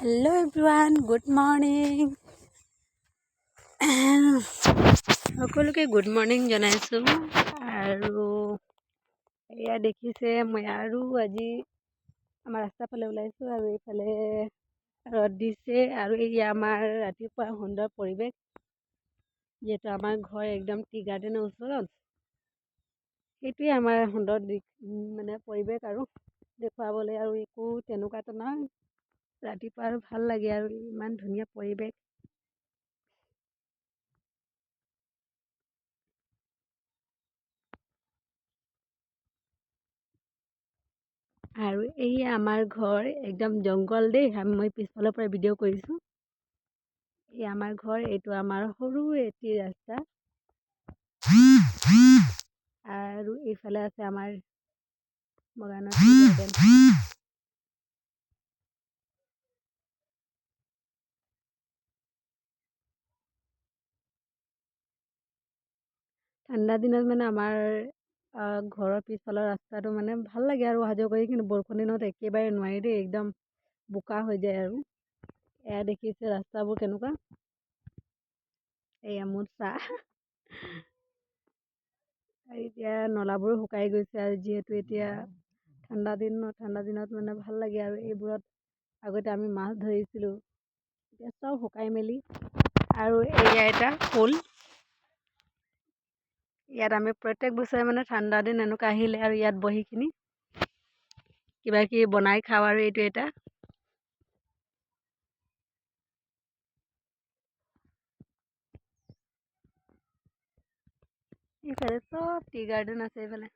Hello everyone, good morning. সকলোকে good morning জনাইছোঁ আৰু এয়া দেখিছে মই আৰু আজি আমাৰ ৰাস্তাৰ ফালে ওলাইছোঁ আৰু এইফালে ৰ'দ দিছে আৰু এয়া আমাৰ ৰাতিপুৱা সুন্দৰ পৰিৱেশ যিহেতু আমাৰ ঘৰ একদম টি গাৰ্ডেনৰ ওচৰত সেইটোৱে আমাৰ সুন্দৰ মানে পৰিৱেশ আৰু দেখুৱাবলৈ আৰু একো তেনেকুৱাতো নাই ৰাতিপুৱা আৰু ভাল লাগে আৰু ইমান ধুনীয়া পৰিৱেশ আৰু এই আমাৰ ঘৰ একদম জংঘল দেই মই পিছফালৰ পৰা ভিডিঅ' কৰিছোঁ এই আমাৰ ঘৰ এইটো আমাৰ সৰু এটি ৰাস্তা আৰু এইফালে আছে আমাৰ বাগানৰ গাৰ্ডেন ঠাণ্ডা দিনত মানে আমাৰ ঘৰৰ পিছফালৰ ৰাস্তাটো মানে ভাল লাগে আৰু অহা যোৱা কৰি কিন্তু বৰষুণ দিনত একেবাৰে নোৱাৰি দেই একদম বোকা হৈ যায় আৰু এয়া দেখিছে ৰাস্তাবোৰ কেনেকুৱা এয়া মোৰ চাহ আৰু এতিয়া নলাবোৰো শুকাই গৈছে আৰু যিহেতু এতিয়া ঠাণ্ডা দিনত মানে ভাল লাগে আৰু এইবোৰত আগতে আমি মাছ ধৰিছিলোঁ এতিয়া চব শুকাই মেলি আৰু এয়া এটা ফুল ইয়াত আমি প্ৰত্যেক বছৰে মানে ঠাণ্ডা দিন এনেকুৱা আহিলে আৰু ইয়াত বহি কিনি কিবা কিবি বনাই খাওঁ আৰু এইটো এটা এইফালে চব টি গাৰ্ডেন আছে এইফালে